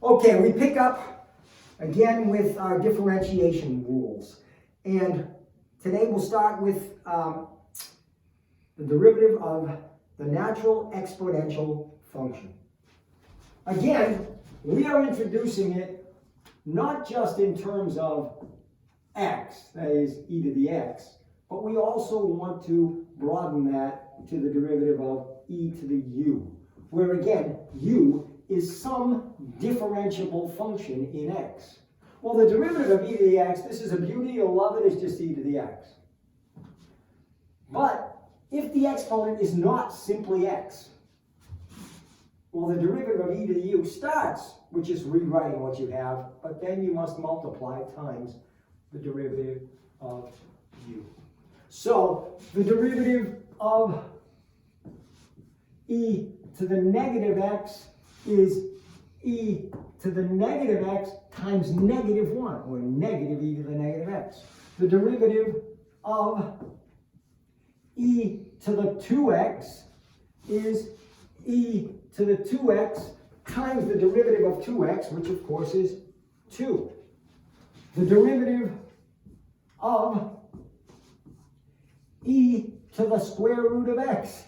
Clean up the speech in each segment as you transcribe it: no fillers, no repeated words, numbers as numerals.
Okay, we pick up again with our differentiation rules. And today we'll start with the derivative of the natural exponential function. Again, we are introducing it not just in terms of x, that is e to the x, but we also want to broaden that to the derivative of e to the u, where again, u is some differentiable function in x. Well, the derivative of e to the x, this is a beauty, you'll love it, is just e to the x. But if the exponent is not simply x, well, the derivative of e to the u starts with just rewriting what you have, but then you must multiply times the derivative of u. So the derivative of e to the negative x is e to the negative x times negative 1, or negative e to the negative x. The derivative of e to the 2x is e to the 2x times the derivative of 2x, which of course is 2. The derivative of e to the square root of x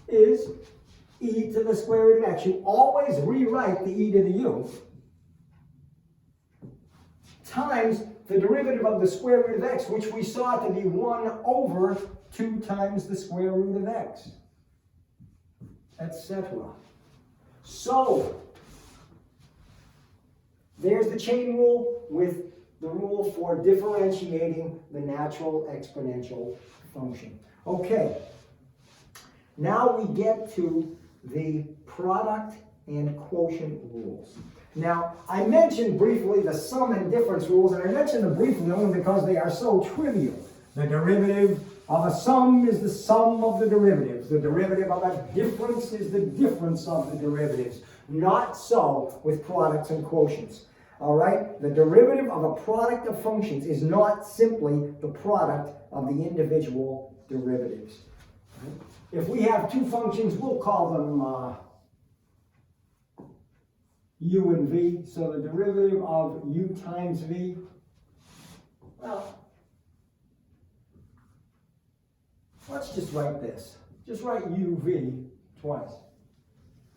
is e to the square root of x. You always rewrite the e to the u times the derivative of the square root of x, which we saw to be 1 over 2 times the square root of x, etc. So, there's the chain rule with the rule for differentiating the natural exponential function. Okay, now we get to the product and quotient rules. Now, I mentioned briefly the sum and difference rules, and I mentioned them briefly only because they are so trivial. The derivative of a sum is the sum of the derivatives. The derivative of a difference is the difference of the derivatives. Not so with products and quotients. All right? The derivative of a product of functions is not simply the product of the individual derivatives. If we have two functions, we'll call them u and v. So the derivative of u times v, well, let's just write this. Just write uv twice.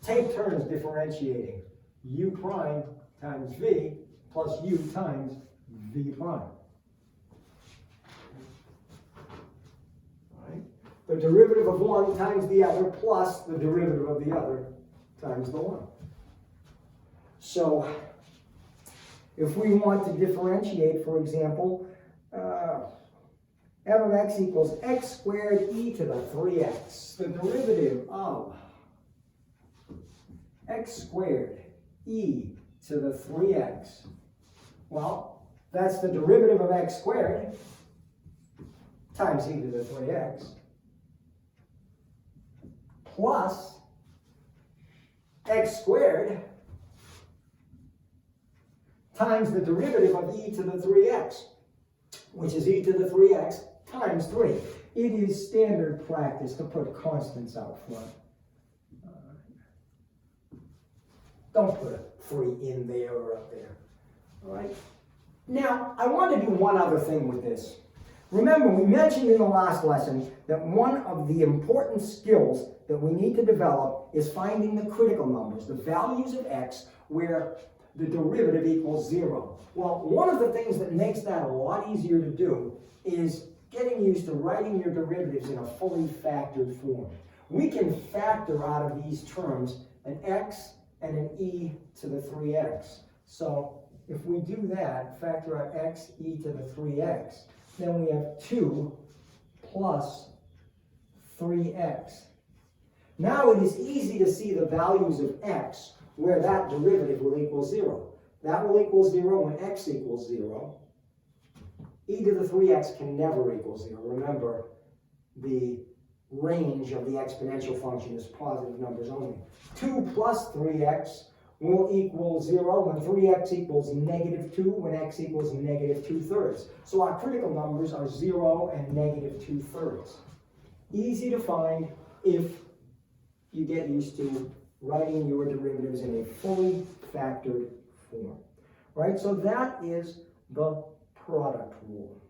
Take turns differentiating. U prime times v plus u times v prime. All right? The derivative of one times the other plus the derivative of the other times the one. So, if we want to differentiate, for example, f of x equals x squared e to the 3x. The derivative of x squared e to the 3x. Well, that's the derivative of x squared times e to the 3x plus x squared times the derivative of e to the 3x, which is e to the 3x times 3. It is standard practice to put constants out front. Don't put a 3 in there or up there. All right? Now, I want to do one other thing with this. Remember, we mentioned in the last lesson that one of the important skills that we need to develop is finding the critical numbers, the values of x, where the derivative equals 0. Well, one of the things that makes that a lot easier to do is getting used to writing your derivatives in a fully factored form. We can factor out of these terms an x and an e to the 3x. So if we do that, factor out x e to the 3x, then we have 2 plus 3x. Now it is easy to see the values of x where that derivative will equal 0. That will equal 0 when x equals 0. E to the 3x can never equal 0. Remember, the range of the exponential function is positive numbers only. 2 plus 3x will equal 0 when 3x equals negative 2, when x equals negative 2/3. So our critical numbers are 0 and negative 2/3. Easy to find if you get used to writing your derivatives in a fully factored form, right? So that is the product rule.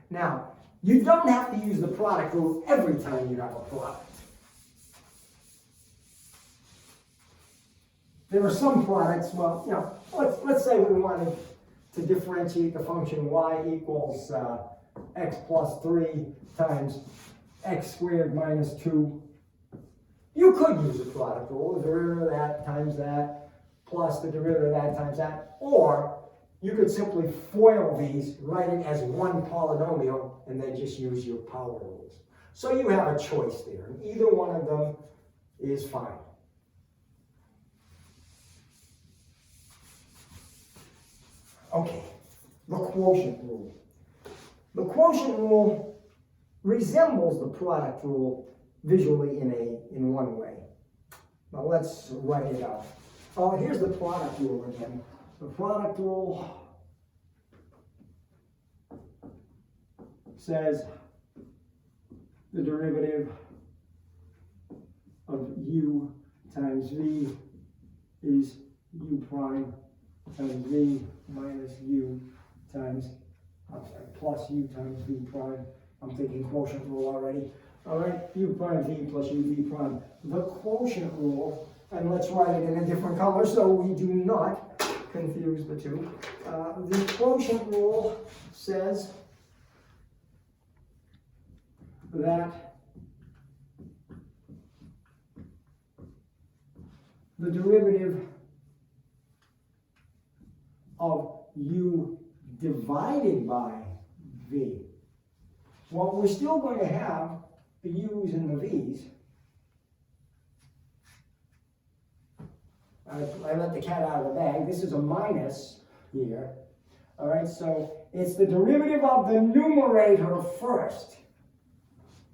Now, you don't have to use the product rule every time you have a product. There are some products, well, you know, let's say we wanted to differentiate the function y equals x plus 3 times x squared minus 2. You could use the product rule, the derivative of that times that, plus the derivative of that times that, or you could simply FOIL these, write it as one polynomial, and then just use your power rules. So you have a choice there, and either one of them is fine. Okay, the quotient rule. The quotient rule resembles the product rule visually in one way. Now let's write it out. Oh, here's the product rule again. The product rule says the derivative of u times v is u prime times v minus u times, plus u times v prime. I'm thinking quotient rule already. All right, u prime v plus u v prime. The quotient rule, and let's write it in a different color so we do not confuse the two. The quotient rule says that the derivative of u divided by v. Well, we're still going to have the u's and the v's. I let the cat out of the bag. This is a minus here. All right, so it's the derivative of the numerator first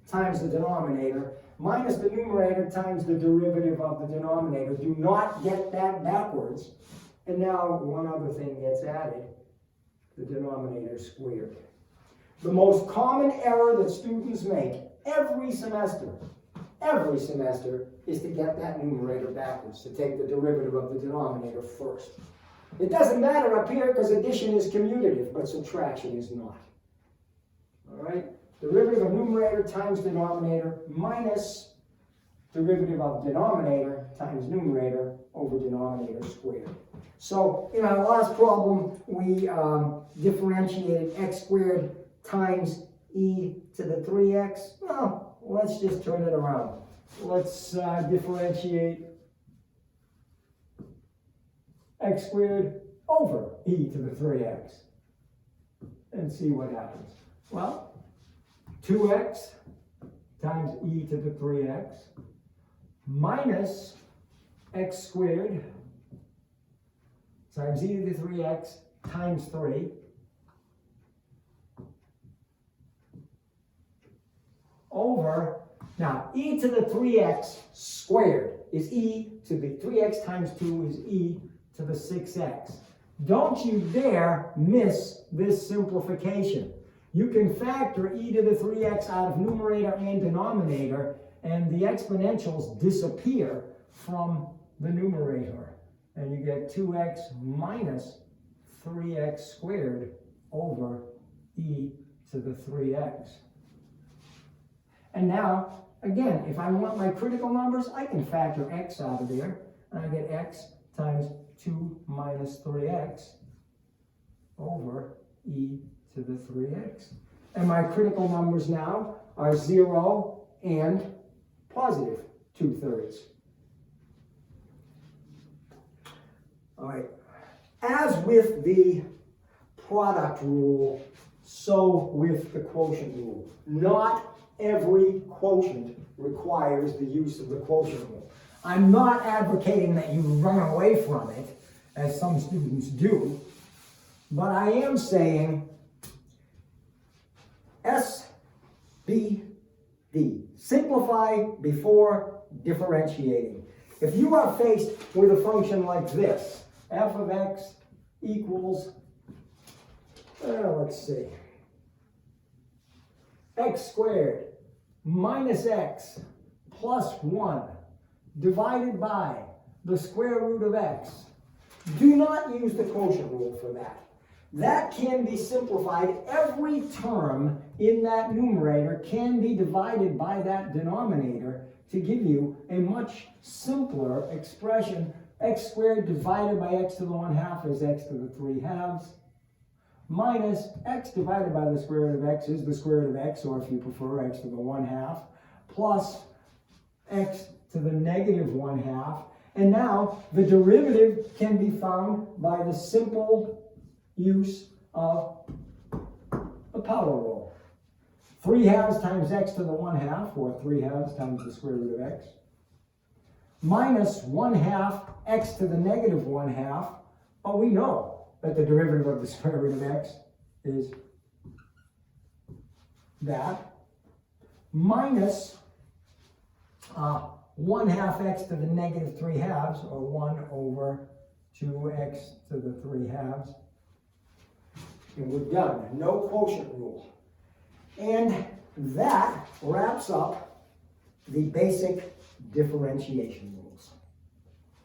times the denominator minus the numerator times the derivative of the denominator. Do not get that backwards. And now one other thing gets added, the denominator squared. The most common error that students make every semester is to get that numerator backwards, to take the derivative of the denominator first. It doesn't matter up here because addition is commutative, but subtraction is not. All right? Derivative of numerator times denominator minus derivative of denominator times numerator over denominator squared. So in our last problem, we differentiated x squared times e to the 3x. Well, let's just turn it around. Let's differentiate x squared over e to the 3x and see what happens. Well, 2x times e to the 3x minus x squared times e to the 3x times 3 over, now e to the 3x squared is e to the 3x times 2 is e to the 6x. Don't you dare miss this simplification. You can factor e to the 3x out of numerator and denominator, and the exponentials disappear from the numerator. And you get 2x minus 3x squared over e to the 3x. And now, again, if I want my critical numbers, I can factor x out of there. And I get x times 2 minus 3x over e to the 3x. And my critical numbers now are 0 and positive 2/3. All right. As with the product rule, so with the quotient rule. Not every quotient requires the use of the quotient rule. I'm not advocating that you run away from it, as some students do, but I am saying SBD, simplify before differentiating. If you are faced with a function like this, f of x equals, let's see, x squared minus x plus 1 divided by the square root of x do not use the quotient rule for that. That can be simplified. Every term in that numerator can be divided by that denominator to give you a much simpler expression. X squared divided by x to the 1/2 is x to the 3/2 minus x divided by the square root of x is the square root of x, or if you prefer, x to the 1/2 plus x to the negative 1/2. And now the derivative can be found by the simple use of the power rule. 3/2 times x to the 1/2, or 3/2 times the square root of x, minus 1/2 x to the negative 1/2. But we know that the derivative of the square root of x is that, minus 1/2 x to the negative 3/2, or 1 over 2x to the 3/2. And we're done. No quotient rule. And that wraps up the basic differentiation rules.